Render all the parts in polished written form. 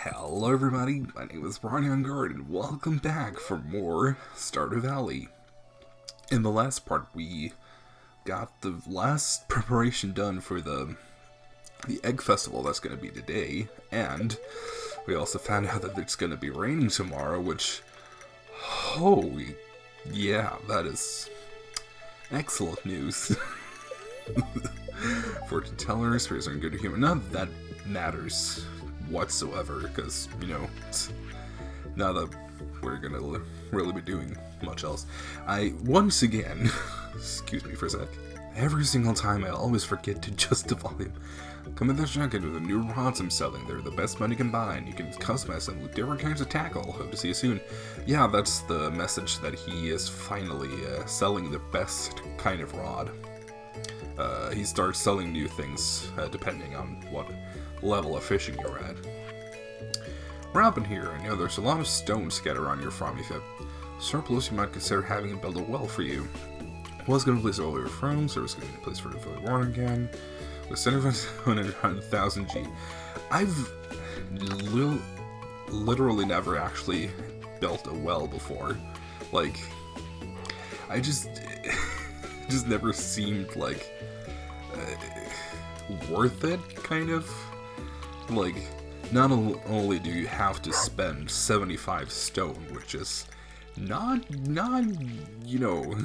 Hello everybody, my name is Ronja Engarde, and welcome back for more Stardew Valley. In the last part, we got the last preparation done for the egg festival that's going to be today, and we also found out that it's going to be raining tomorrow, which, holy, yeah, that is excellent news. Fortune tellers, spirits are good to human. None of that matters whatsoever, because, you know, not that we're gonna really be doing much else. Once again, excuse me for a sec, every single time I always forget to adjust the volume. Come in this junket with the new rods I'm selling. They're the best money can buy, and you can customize them with different kinds of tackle. Hope to see you soon. Yeah, that's the message, that he is finally selling the best kind of rod. He starts selling new things, depending on what level of fishing you're at. Robin here. I know there's a lot of stone scattered around your farm. If you have surplus, you might consider having it build a well for you. Was going to place all your farms, or was going to place for the filling water again. With 700,000 G. I've literally never actually built a well before. Like, I just never seemed like worth it, kind of. Like, not only do you have to spend 75 stone, which is not you know,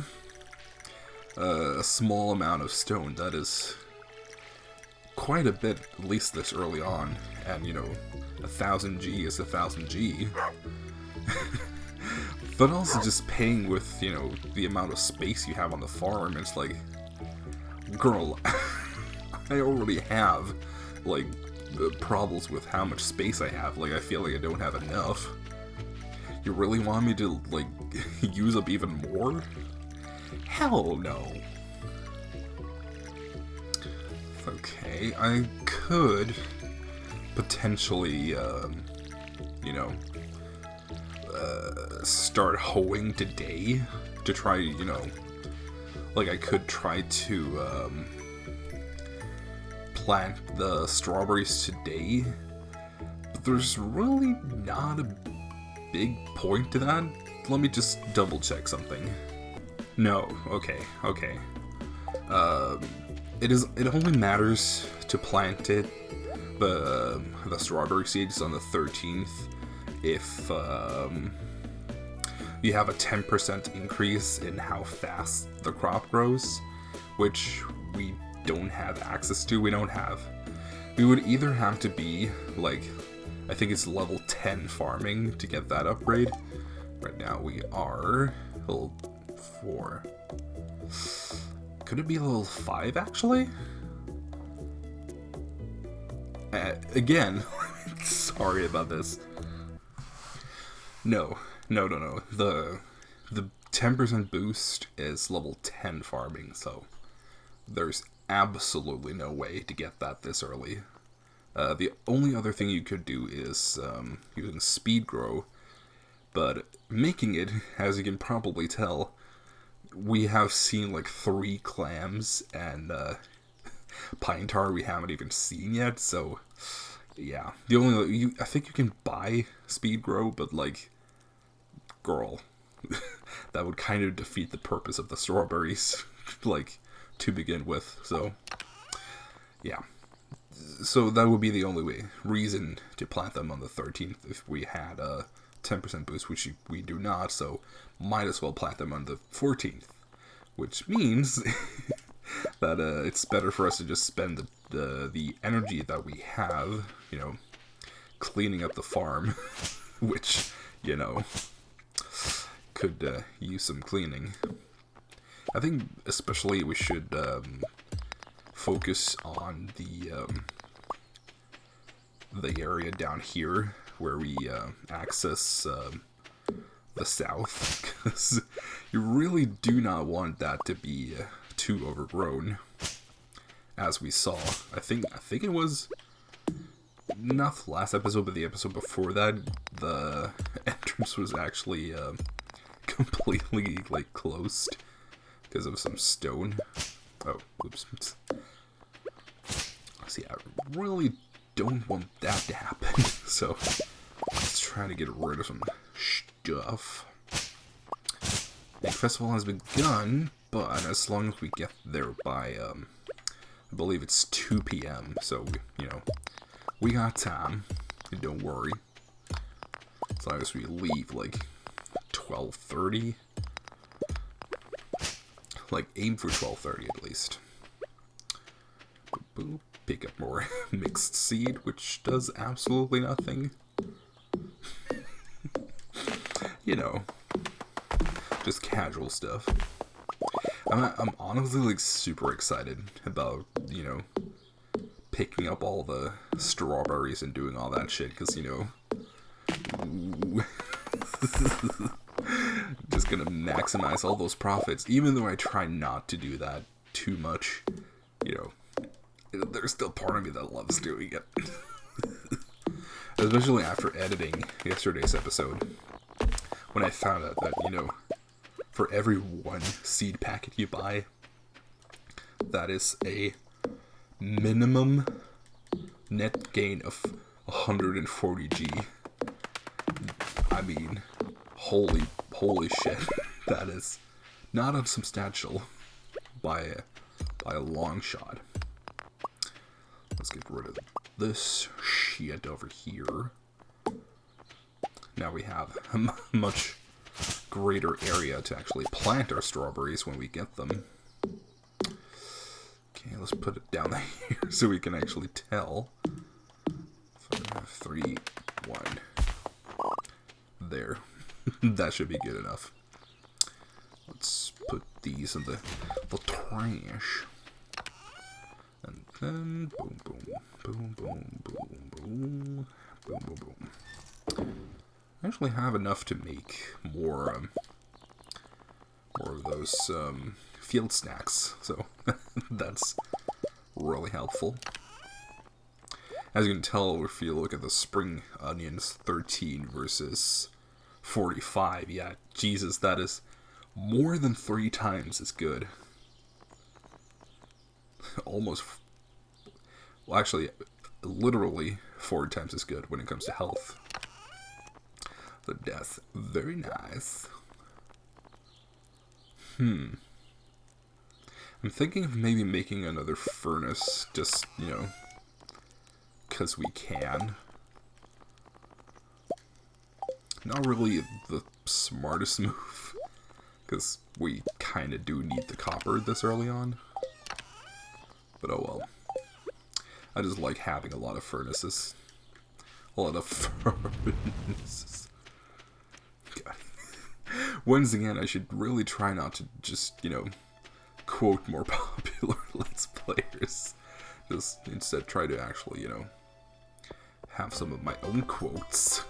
a small amount of stone. That is quite a bit, at least this early on. And, you know, 1,000 G is 1,000 G. But also just paying with, you know, the amount of space you have on the farm. It's like, girl, I already have, like, problems with how much space I have. Like, I feel like I don't have enough. You really want me to, like, use up even more? Hell no. Okay, I could potentially, you know, start hoeing today to try, you know, like, I could try to, plant the strawberries today, but there's really not a big point to that. Let me just double check something. No, okay. It only matters to plant the strawberry seeds on the 13th if you have a 10% increase in how fast the crop grows, which we don't have access to. We would either have to be, like, I think it's level 10 farming to get that upgrade. Right now we are level 4. Could it be level 5, actually? Again, sorry about this. No. The 10% boost is level 10 farming, so there's absolutely no way to get that this early. The only other thing you could do is using speed grow, but making it, as you can probably tell, we have seen like 3 clams, and pine tar we haven't even seen yet, so yeah. The only, I think you can buy speed grow, but, like, girl, that would kind of defeat the purpose of the strawberries, like, to begin with, so yeah. So that would be the only reason to plant them on the 13th if we had a 10% boost, which we do not, so might as well plant them on the 14th, which means that it's better for us to just spend the energy that we have, you know, cleaning up the farm, which, you know, could use some cleaning. I think especially we should focus on the area down here where we access the south, because you really do not want that to be too overgrown. As we saw, I think it was not the last episode, but the episode before that, the entrance was actually completely, like, closed because of some stone. Oh, oops. See, I really don't want that to happen. So let's try to get rid of some stuff. The festival has begun, but as long as we get there by, I believe it's 2 p.m. So, we got time. Don't worry. As long as we leave, like, 12:30. Like, aim for 12:30 at least. Boop, pick up more mixed seed, which does absolutely nothing. Just casual stuff. I'm honestly, like, super excited about, picking up all the strawberries and doing all that shit, because, just gonna maximize all those profits, even though I try not to do that too much. There's still part of me that loves doing it. Especially after editing yesterday's episode, when I found out that, for every one seed packet you buy, that is a minimum net gain of 140 G. I mean, holy shit. That is not unsubstantial by a long shot. Let's get rid of this shit over here. Now we have a much greater area to actually plant our strawberries when we get them. Okay, let's put it down here so we can actually tell. 5, 3, 1. There. That should be good enough. Let's put these in the trash. And then boom, boom, boom, boom, boom, boom, boom, boom, boom. I actually have enough to make more of those field snacks, so that's really helpful. As you can tell, if you look at the spring onions, 13 versus 45, yeah, Jesus, that is more than 3 times as good. Almost, well, actually, literally 4 times as good when it comes to health. So that's very nice. I'm thinking of maybe making another furnace, just, because we can. Not really the smartest move, because we kind of do need the copper this early on. But oh well. I just like having a lot of furnaces. A lot of furnaces. God. Once again, I should really try not to just, quote more popular Let's Players. Just instead try to actually, have some of my own quotes.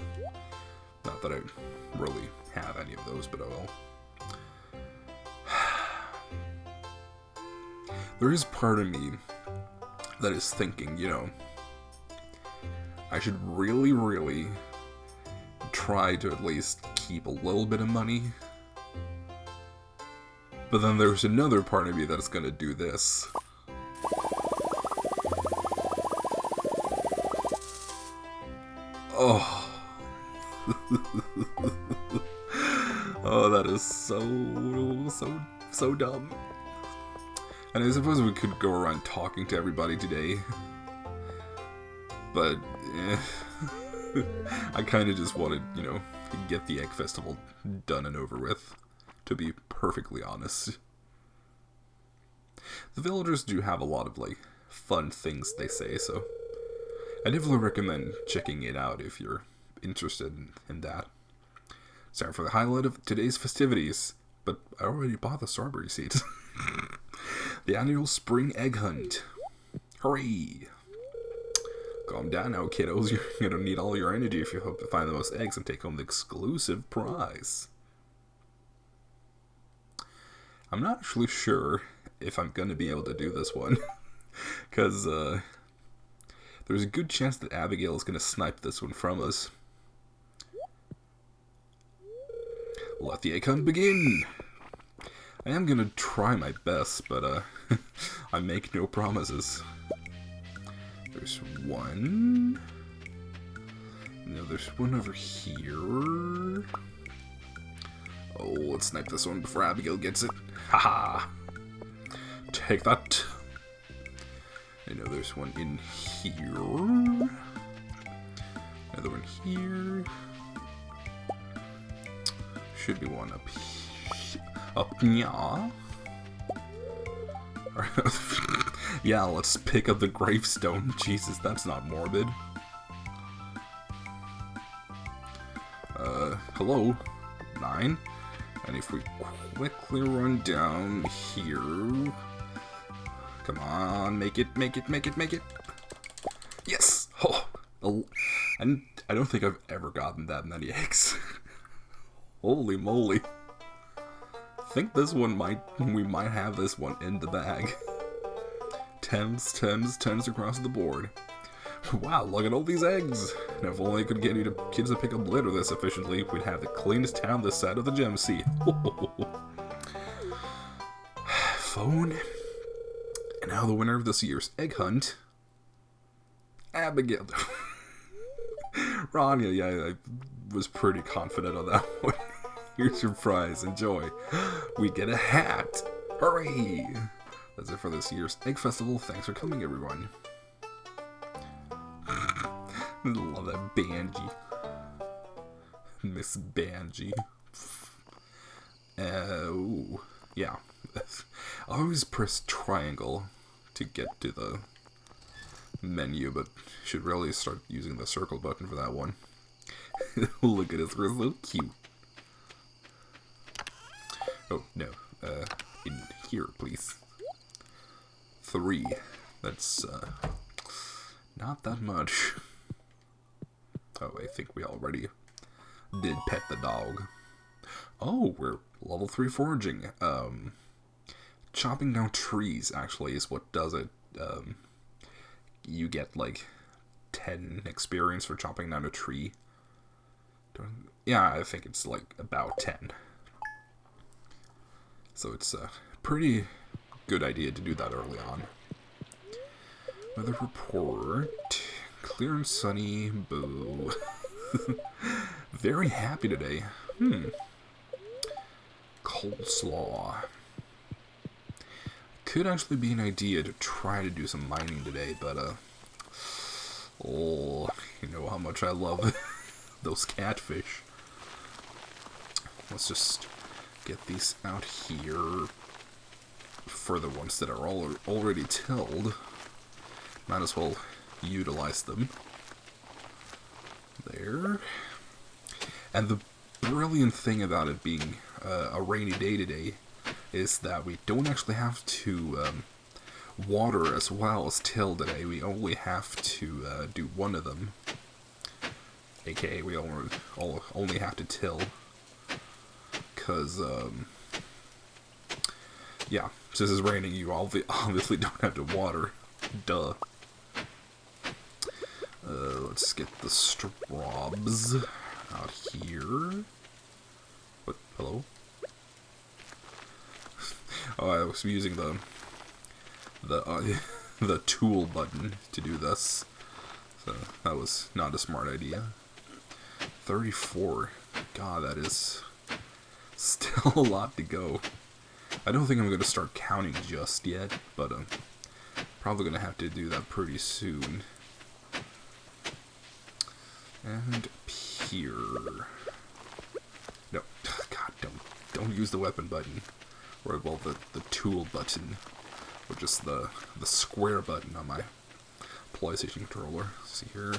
Not that I really have any of those, but oh well. There is part of me that is thinking, I should really try to at least keep a little bit of money. But then there's another part of me that's gonna do this. Oh. Oh, that is so dumb. And I suppose we could go around talking to everybody today. But, I kind of just wanted, to get the Egg Festival done and over with, to be perfectly honest. The villagers do have a lot of, fun things they say, so I definitely recommend checking it out if you're interested in that. Sorry for the highlight of today's festivities, but I already bought the strawberry seeds. The annual spring egg hunt. Hooray! Calm down now, kiddos. You're gonna need all your energy if you hope to find the most eggs and take home the exclusive prize. I'm not actually sure if I'm gonna be able to do this one. Because, there's a good chance that Abigail is gonna snipe this one from us. Let the egg hunt begin! I am gonna try my best, but, I make no promises. There's one. No, there's one over here. Oh, let's snipe this one before Abigail gets it. Haha! Take that. I know there's one in here. Another one here. Should be one up here. Up yeah. Yeah, let's pick up the gravestone. Jesus, that's not morbid. Hello? 9? And if we quickly run down here... Come on, make it, make it, make it, make it! Yes! Oh! And I don't think I've ever gotten that many eggs. Holy moly. I think this one we might have this one in the bag. Tens across the board. Wow, look at all these eggs! And if only I could get you kids to pick up litter this efficiently, we'd have the cleanest town this side of the gem sea. Phone. And now the winner of this year's egg hunt, Abigail. Ronja, yeah, I was pretty confident on that one. Here's your prize, enjoy. We get a hat! Hooray! That's it for this year's Egg Festival. Thanks for coming, everyone. Love that Banji. Miss Banji. Ooh, yeah. I always press triangle to get to the menu, but should really start using the circle button for that one. Look at us, we're so cute. Oh, no. In here, please. 3. That's, not that much. Oh, I think we already did pet the dog. Oh, we're level 3 foraging. Chopping down trees, actually, is what does it. You get, like, 10 experience for chopping down a tree. Yeah, I think it's, like, about 10. So it's a pretty good idea to do that early on. Weather report. Clear and sunny. Boo. Very happy today. Coleslaw. Could actually be an idea to try to do some mining today, but, oh, you know how much I love those catfish. Let's just get these out here for the ones that are already tilled. Might as well utilize them. There. And the brilliant thing about it being a rainy day today is that we don't actually have to water as well as till today. We only have to do one of them. AKA we only have to till. Because, yeah, since it's raining, you obviously don't have to water. Duh. Let's get the straws out here. What? Hello? Oh, I was using the tool button to do this, so that was not a smart idea. 34. God, that is still a lot to go. I don't think I'm going to start counting just yet, but I'm probably going to have to do that pretty soon. And up here. No, God, don't use the weapon button. Or, well, the tool button. Or just the square button on my PlayStation controller. See here.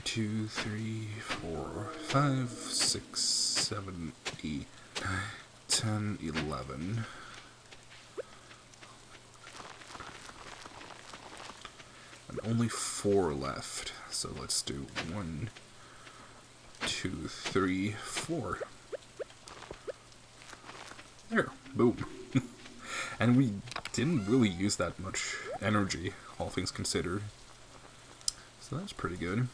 2, 3, 4, 5, 6, 7, 8, 9, 10, 11. And only 4 left. So let's do 1, 2, 3, 4. There. Boom. And we didn't really use that much energy, all things considered. So that's pretty good.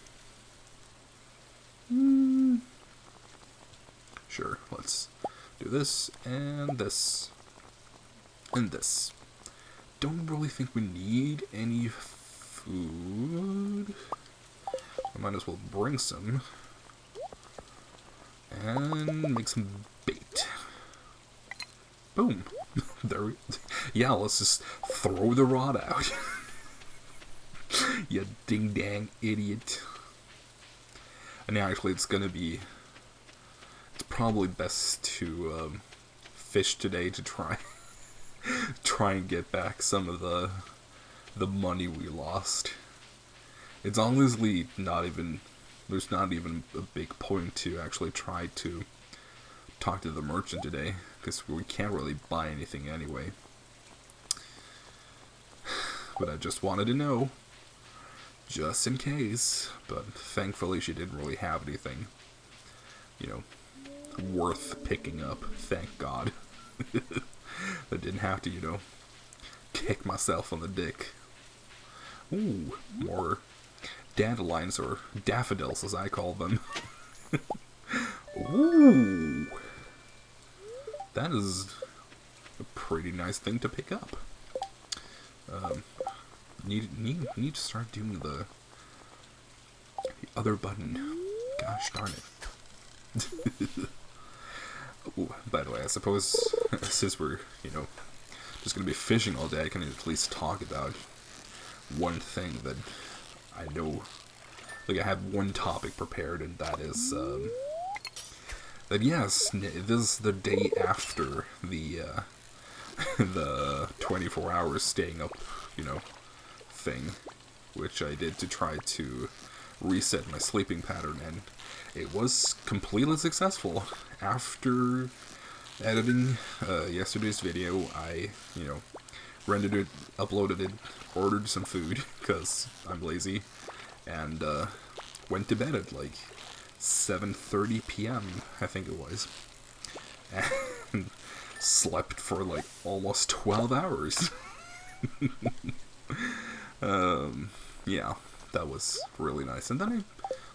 Sure, let's do this, and this, and this. Don't really think we need any food. I might as well bring some. And make some bait. Boom. There we... Yeah, let's just throw the rod out. You ding-dang idiot. And actually, it's gonna be... It's probably best to fish today to try and get back some of the money we lost. It's honestly not even... There's not even a big point to actually try to talk to the merchant today, because we can't really buy anything anyway. But I just wanted to know, just in case. But thankfully she didn't really have anything, you know, worth picking up. Thank God. I didn't have to, you know, kick myself on the dick. Ooh, more dandelions, or daffodils as I call them. Ooh, that is a pretty nice thing to pick up. Need to start doing the other button. Gosh darn it. Ooh, by the way, I suppose since we're, you know, just gonna be fishing all day, I can at least talk about one thing that I know. Like, I have one topic prepared, and that is that yes, this is the day after the the 24 hours staying up, you know, thing, which I did to try to reset my sleeping pattern, and it was completely successful. After editing yesterday's video, I, you know, rendered it, uploaded it, ordered some food, because I'm lazy, and went to bed at like 7:30 p.m., I think it was, and slept for like almost 12 hours. Yeah, that was really nice. And then I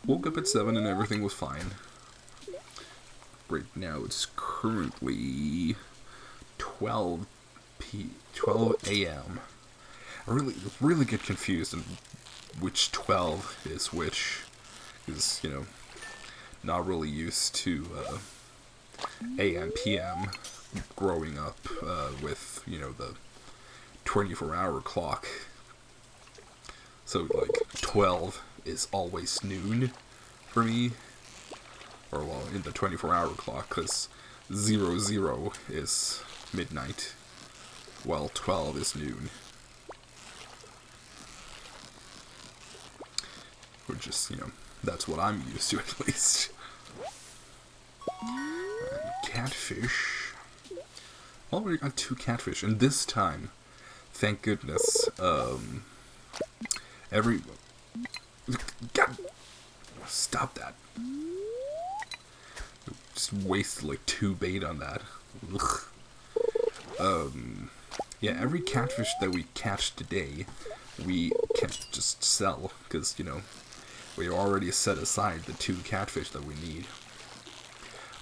woke up at 7 and everything was fine. Right now it's currently 12 a.m. I really get confused on which 12 is which, because, you know, not really used to AM, PM growing up with, you know, the 24-hour clock. So, like, 12 is always noon for me. Or, well, in the 24-hour clock, because 00 is midnight, while 12 is noon. Which is, you know, that's what I'm used to, at least. And catfish. Already got 2 catfish, and this time, thank goodness, God, stop that. Just wasted like 2 bait on that. Ugh. Yeah, every catfish that we catch today, we can't just sell, because, you know, we already set aside the 2 catfish that we need.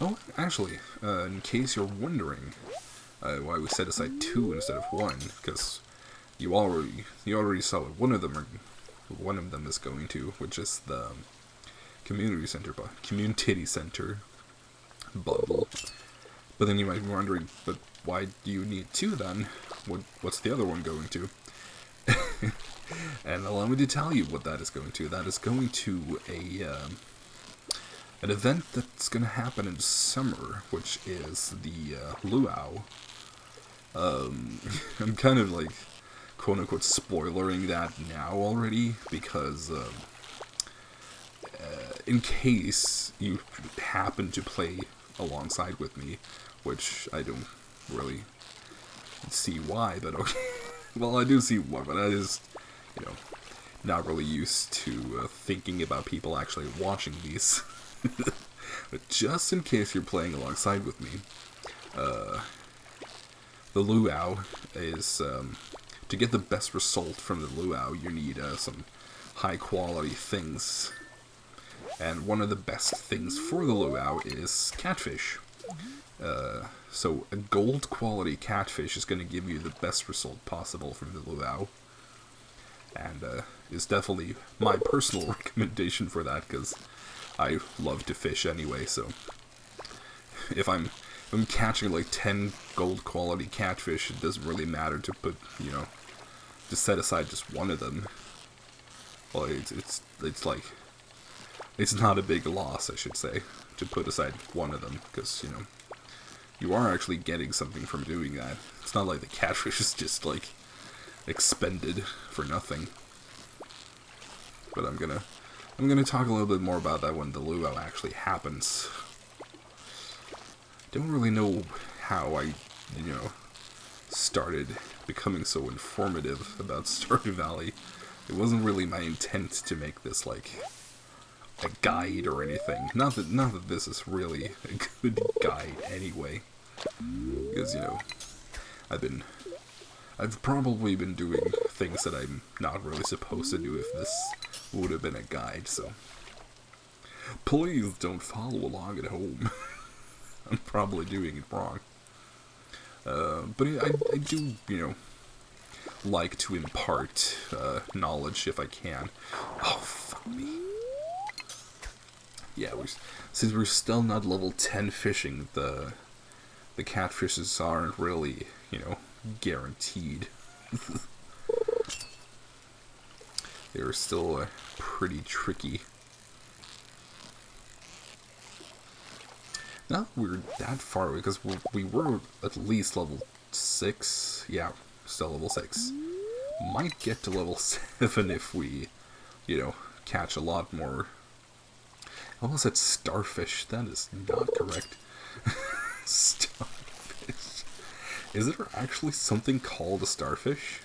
Oh, actually, in case you're wondering why we set aside 2 instead of 1, because you already saw what one of them is going to, which is the community center bundle. But then you might be wondering, but why do you need 2 then? What's the other one going to? And allow me to tell you what that is going to. That is going to an event that's going to happen in summer, which is the luau. I'm kind of like, quote-unquote, spoilering that now already, because in case you happen to play alongside with me, which I don't really see why, but okay. Well, I do see why, but I just, you know, not really used to thinking about people actually watching these. But just in case you're playing alongside with me, the luau is, to get the best result from the luau, you need some high quality things. And one of the best things for the luau is catfish. So a gold quality catfish is going to give you the best result possible from the luau. and is definitely my personal recommendation for that, because I love to fish anyway, so if I'm catching like 10 gold quality catfish, it doesn't really matter to put, to set aside just one of them. Well, it's like, it's not a big loss, I should say, to put aside one of them, because, you are actually getting something from doing that. It's not like the catfish is just, like, expended for nothing. But I'm gonna talk a little bit more about that when the luau actually happens. Don't really know how I, started becoming so informative about Stardew Valley. It wasn't really my intent to make this, like, a guide or anything. Not that this is really a good guide anyway. Because, I've probably been doing things that I'm not really supposed to do if this would have been a guide, so please don't follow along at home. I'm probably doing it wrong. But I do, like to impart knowledge if I can. Oh, fuck me. Yeah, since we're still not level 10 fishing, the catfishes aren't really, guaranteed. They're still pretty tricky. Not that we're that far, because we were at least level 6. Yeah, still level 6. Might get to level 7 if we, catch a lot more. I almost said starfish. That is not correct. Starfish. Is there actually something called a starfish?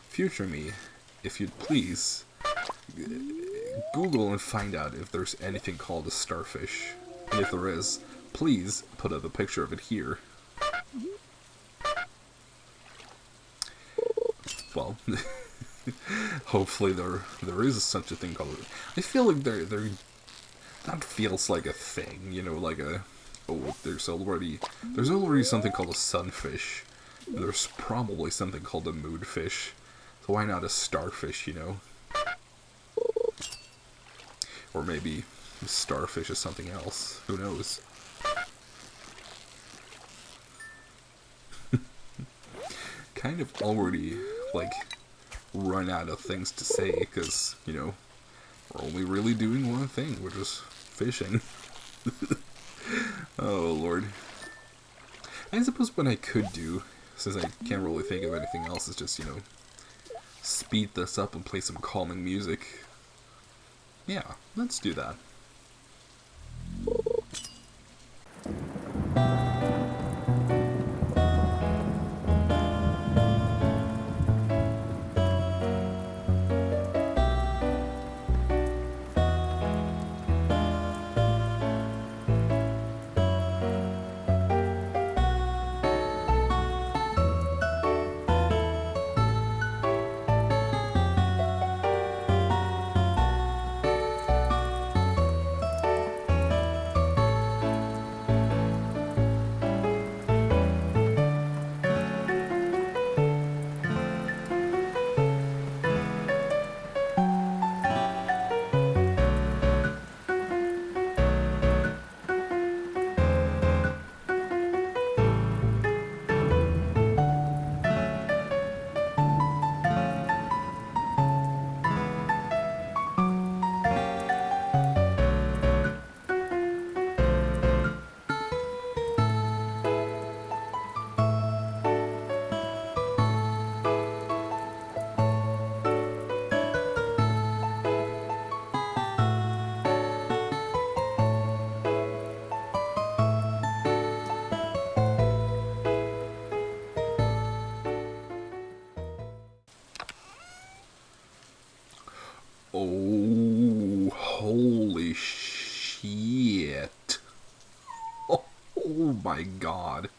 Future me, if you'd please, Google and find out if there's anything called a starfish. And if there is, please put up a picture of it here. Well, hopefully there is such a thing called. I feel like there that feels like a thing, like a. Oh, there's already something called a sunfish. There's probably something called a moonfish. So why not a starfish, Or maybe starfish is something else. Who knows? Kind of already, like, run out of things to say, because, we're only really doing one thing, which is fishing. Oh, Lord. I suppose what I could do, since I can't really think of anything else, is just, speed this up and play some calming music. Yeah, let's do that. Oh, holy shit. Oh my god.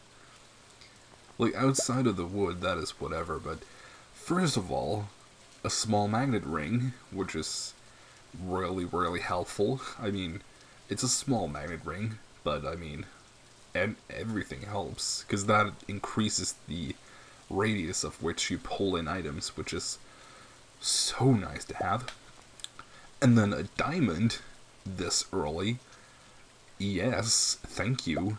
Like, outside of the wood, that is whatever, but first of all, a small magnet ring, which is really, really helpful. I mean, it's a small magnet ring, but I mean, everything helps, because that increases the radius of which you pull in items, which is So nice to have. And then a diamond this early. Yes, thank you.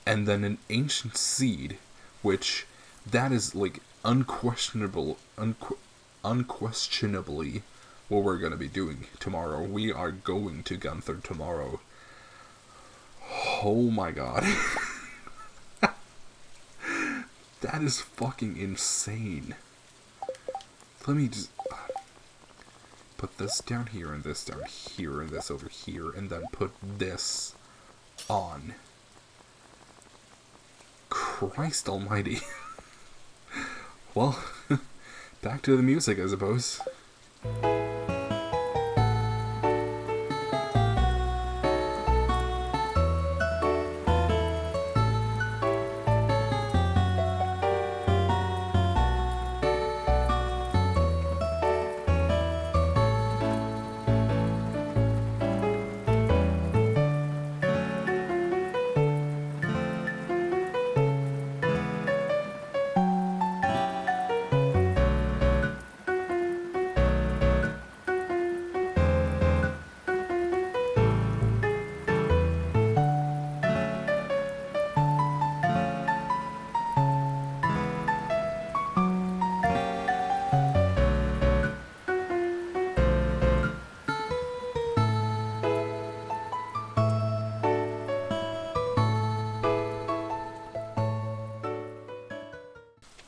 And then an ancient seed, which that is like unquestionably what we're going to be doing tomorrow. We are going to Gunther tomorrow. Oh my god. That is fucking insane. Let me just put this down here and this down here and this over here and then put this on. Christ almighty. Well, back to the music, I suppose.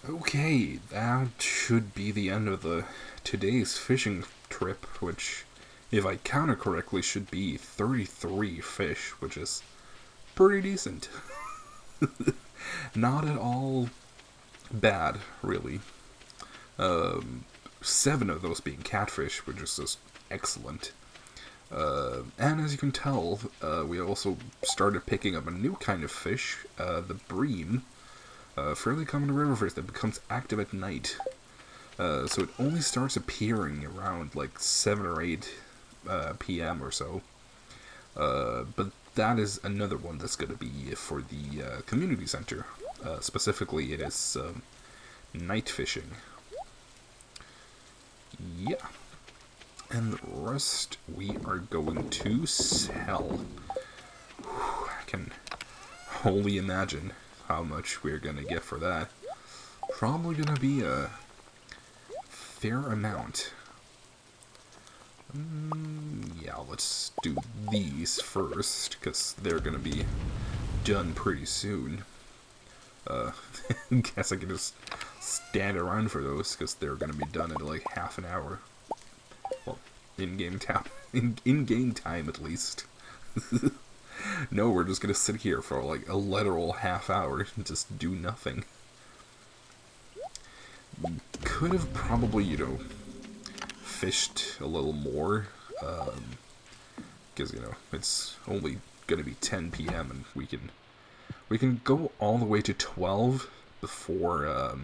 Okay, that should be the end of today's fishing trip, which, if I counted correctly, should be 33 fish, which is pretty decent. Not at all bad, really. 7 of those being catfish, which is just excellent. And as you can tell, we also started picking up a new kind of fish, the bream. Fairly common river fish that becomes active at night. So it only starts appearing around like 7 or 8 p.m. or so. But that is another one that's going to be for the community center. Specifically, it is night fishing. Yeah. And the rest we are going to sell. Whew, I can only imagine how much we're gonna get for that. Probably gonna be a fair amount. Yeah, let's do these first, because they're gonna be done pretty soon. Guess I can just stand around for those, because they're gonna be done in like half an hour. Well, in-game time. In-game time, at least. No, we're just gonna sit here for like a literal half hour and just do nothing. Could have probably, fished a little more. Because, it's only gonna be 10 p.m. and we can go all the way to 12 before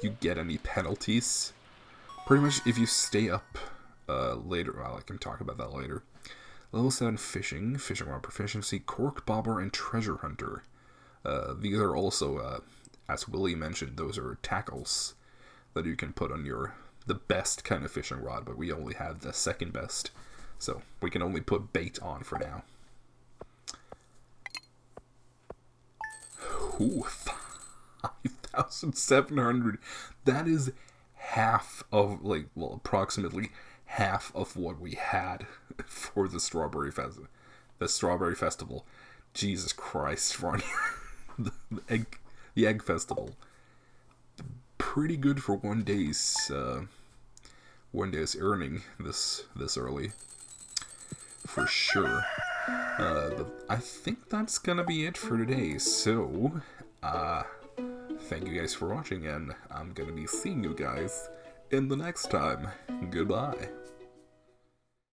you get any penalties. Pretty much if you stay up later, well, I can talk about that later. Level 7 fishing, fishing rod proficiency, cork bobber, and treasure hunter. These are also, as Willie mentioned, those are tackles that you can put on the best kind of fishing rod, but we only have the second best. So we can only put bait on for now. Ooh, 5,700. That is half of, approximately half of what we had for the Strawberry Festival. Jesus Christ, Ronja. the egg festival. Pretty good for one day's earning this early, for sure. But I think that's gonna be it for today. So, thank you guys for watching, and I'm gonna be seeing you guys in the next time. Goodbye.